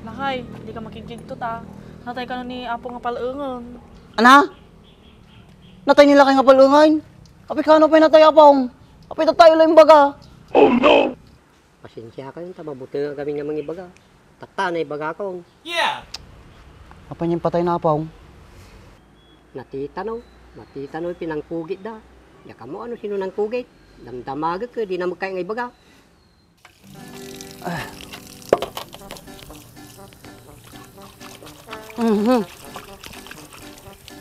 Lakay, hindi ka makikigto ta. Natay ka nun ni Apo nga palaungon. Ana? Natay nila kay nga palungain. Api kano pa natay apong. Api tayo lang baga. Pasensya ka yun, mabuti nga kami nga mga ibaga. Takta na ibaga ko. Apa niyang patay na apong? Natitanaw pinangkugit da. Yaka mo ano sino nang kugit. Damdamagag ka, di na magkaya nga ibaga.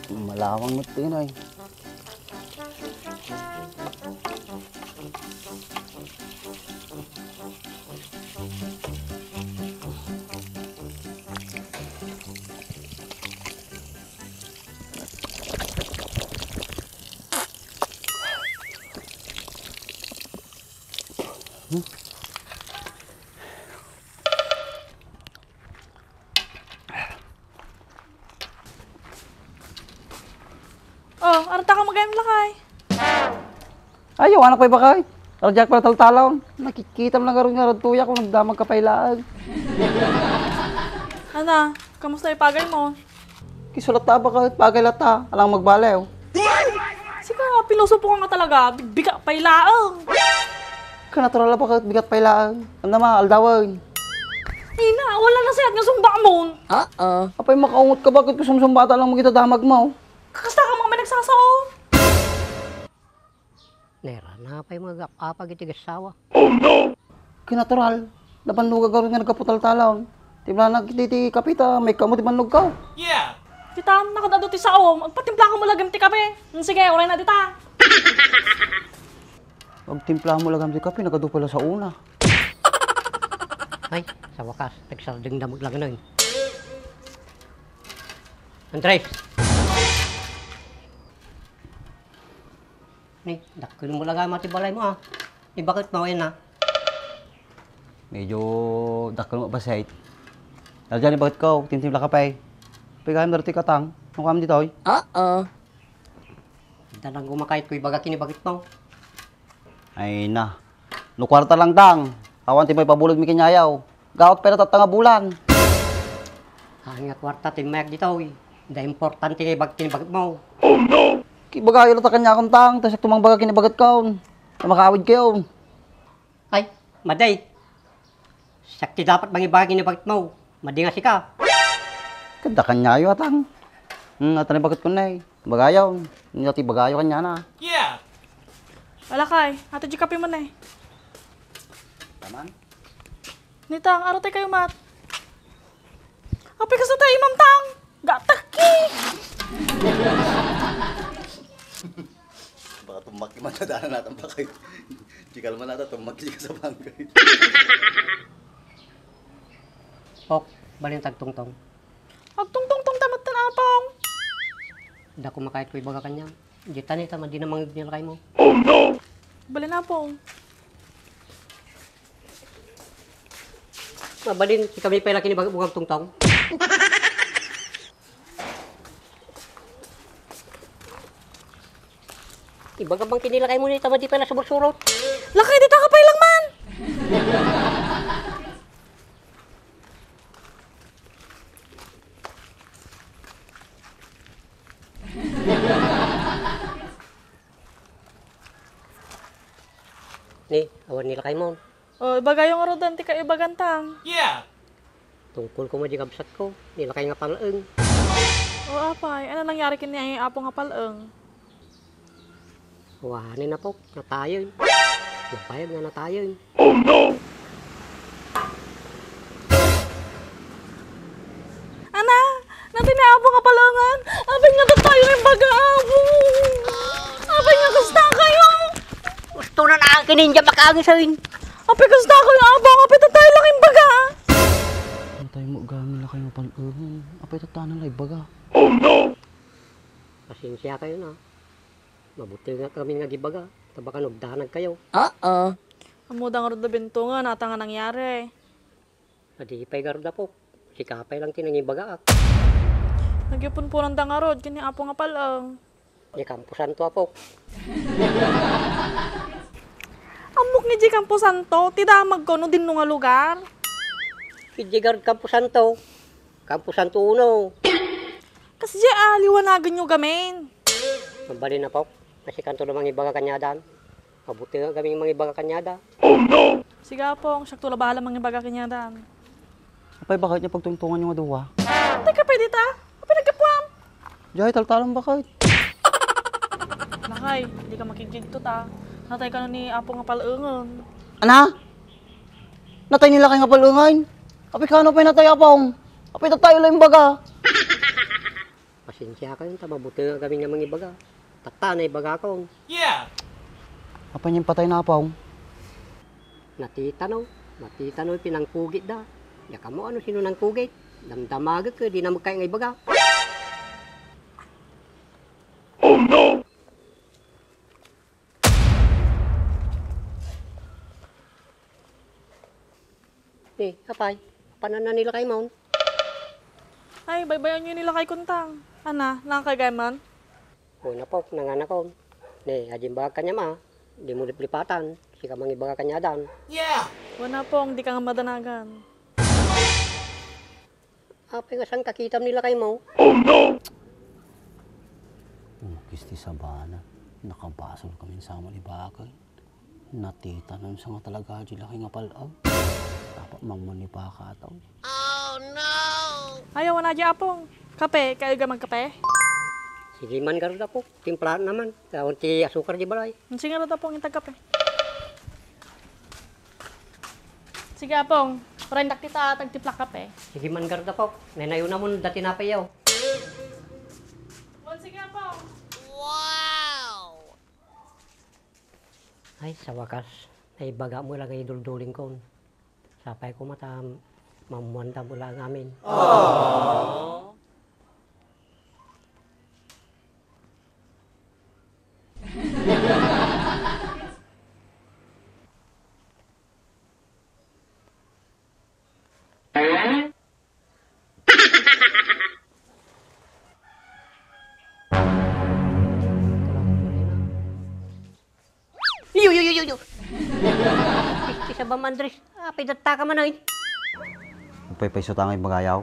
Malawang mo tinay. Oh, arata ka magayang lakay. Ayaw, anak ko bakay. Tarjak para taltalon. Nakikita mo lang karon nga tuya kung nagdamag ka pailaan. Ana, kamusta ipagay mo? Kisulat ta ba kahit bagay lata. Alang magbalew. Sika, piloso po ka nga talaga. Biga pailaang. Kanatural ba kahit bigat pailaan. Ano naman, aldawan. Ina, wala na sayat nga sumba mo. Apay makaungot ka bakit kung sumsumbata lang mo kita damag mo. Kakasta ka mga may nagsasao. Nera, napay mga apag itigasawa. Kinatural. Nabanluga ka rin nga nagkaputal-talaw. Tibla na kititi kapita, may kamot ibanlug ka. Kita, nakadado ti sao. Magpatimpla ka mo lagam ti kape. Sige, oray na dita. Pag timpla mo lagam si kape, nagadupala sa una. Ay, sa wakas, nagsarding damag lang nun. Andres! Ni, dakil mo lang mati balay mo bakit mo yan Medyo dakal mo ba sa hate? Dahil bakit ko, tintimpla ka pa eh. Pagkain darti katang, nung kami dito eh. Dalang gumakait ko ibaga kinibagit mo. Ay na. No kwarta lang tang. Awan ti may pabulog mi kinyayaw. Gaot pera tatanga bulan. Nga kwarta timayag dito Da importante kay kinibagit mo. Kibagayo lang ta kanya akong tang, tas tumang baga kinibagat ko. Na makawid kayo. Ay, maday. Sakti dapat mangibaga kinibagit mo. Madingas ka. Kada kanyayo atang. Atan bagat ko na eh. Bagayaw. Hindi ti bagayo kanya na. Alakay, ato di kape mo na eh. Taman? Nitang, arate kayo mat. Apay ka sa tayo, Imam Tang. Gataki. Baka tumaki man nadaanan natin pa kayo. Chikal man natin, tumaki ka sa bangkay. Pok, balin tagtungtong. Agtong-tong-tong tamat na apong. Da kumakait ko ibaga kanya. Jitan ita, madi na mga nilakay mo. Bali na apong. Mabalin, si kami pala kinibagit bukang tungtong. Ibaga bang kinilakay mo nita, madi pala subot-surot. Lakay, dito ka pa ilang man. Ni, awan nilakay mo. O, ibagayong arodan, ti ka ibagantang. Tungkol ko madi kabsat ko, nilakay nga palaeng. O, apay, ano nangyari kini ay apong nga palaeng? Wahanin na po, natayon. Napayag nga natayon. Ana, natin na apong nga palangan. Apay nga tayo yung baga apong. Apay nga kasta kayo. Gusto na ang kininja makaangisain. Apay kasta kayo apong. Apay tayo lang yung baga. Ano tayo mo gamit na kayo paluhon? Apay tatanan lang baga. Pasensya kayo na. Mabuti nga kami nga gibaga. Tabaka nagdanag kayo. Amudang ro da bento nga, nata nga nangyari. Adipay garda po. Sikapay lang tinangibaga. Nagyapon po ng dangarod, kini apo nga palang. Di kampusan to po. Amok ni Di Campo Santo, ti damag ko no din nga lugar. Pidigard Campo Santo. Campo Santo Uno. Kasi di liwanagan nyo gamin. Mabali na po. Kasi kanto namang ibaga kanyadan. Mabuti nga kami mga ibaga kanyada. Sige po, siya tula bahala mga baga kanyadan. Apay bakit niya pagtungtungan yung aduwa? Teka, pwede ta? Kapag nagkapuam. Diyan, taltalang bakit? Nakay, hindi ka makikigto ta. Natay ka na ni Apo nga palaungon. Ana? Natay nila kay nga palungain. Apay kano pa natay apong? Apay tayo lang yung baga. Pasensya ka yun. Mabuti nga kami nga mga ibaga. Tata na ibaga ko. Apay niya yung patay na apong? Natitanaw. Natitanaw pinangkugit da. Yaka mo ano sino nang kugit. Damdamagag ka. Di na magkaya nga ibaga. Eh, kapay. Paano na nila kay Mount? Ay, baybayan nyo nila kay Kuntang. Ana, nakakagaman? O na po, nanganak ko. Ne, ajim baga kanya ma. Di mo liplipatan. Sika mga ibaga kanya dan. Wala pong, di ka nga madanagan. Apay nga saan kakitam nila kay Mo? Kisti sa bana. Nakabasol kami sa malibakal. Natita nun sa nga talaga dyan laki nga palaw. Dapat mangmuni pa ka ataw. Ayaw, wala di Apong. Kape, kayo ga magkape? Sige man garuda po. Timplaan naman. Kaunti asukar di balay. Sige na Apong, intag kape. Sige Apong, parendak kita tagtiplak kape. Sige man garuda po. Nenayo na mo dati napayaw. Sige Apong. Ay, sa wakas. Naibaga mo lang ay dulduling ko. Sapay ko mata. Mamuanda mo lang amin. Yo. Isa ba Andres? Apay datta ka man ay. Apay paiso tangay bagayaw.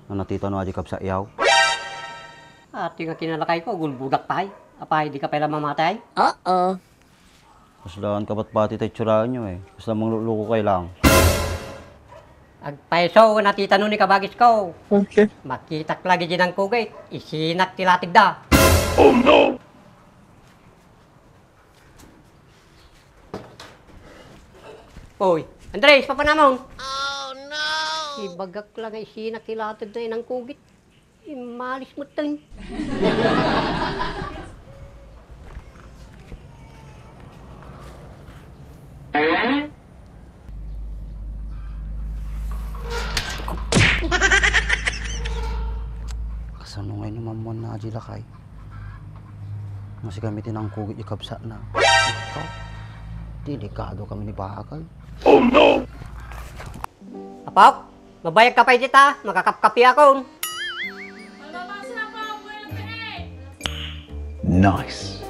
Na natita no adikap sa iyaw. Ati nga kinalakay ko. Gulbudak pa ay. Apay di ka pala mamatay. Kaslaan ka ba't pati tayo tsurahan nyo eh. Basta mong luluko kayo lang. Agpaiso natita nun ni kabagis ko. Okay. Makitak lagi din ang kugay. Isinak tilatig da. Oy, Andres, papanamon. Oh, no! Ibagak lang ay sinakilatid na yun ang kugit. Imalis mo tayo. Kasano ngayon naman mo na adilakay. Masih gamitin ang kugit ikabsa na. Ikaw, delikado kami ni Bakal. Apok, mabayag ka pa dita. Makakapkapi ako. Nice.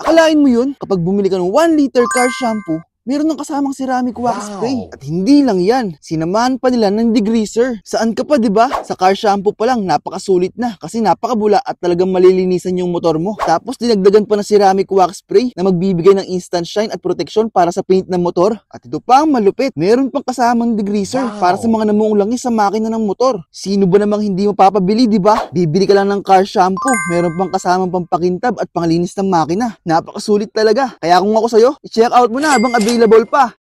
Akalain mo yun, kapag bumili ka ng 1 liter car shampoo, meron ng kasamang ceramic wax spray. At hindi lang yan, sinamahan pa nila ng degreaser. Saan ka pa, di ba? Sa car shampoo pa lang, napakasulit na kasi napakabula at talagang malilinisan yung motor mo. Tapos dinagdagan pa ng ceramic wax spray na magbibigay ng instant shine at protection para sa paint ng motor. At ito pa ang malupit, meron pang kasamang degreaser para sa mga namuulangis sa makina ng motor. Sino ba namang hindi mapapabili, di ba? Bibili ka lang ng car shampoo, meron pang kasamang pampakintab at panglinis ng makina. Napakasulit talaga. Kaya kung ako sa'yo, i-check out mo na habang available pa.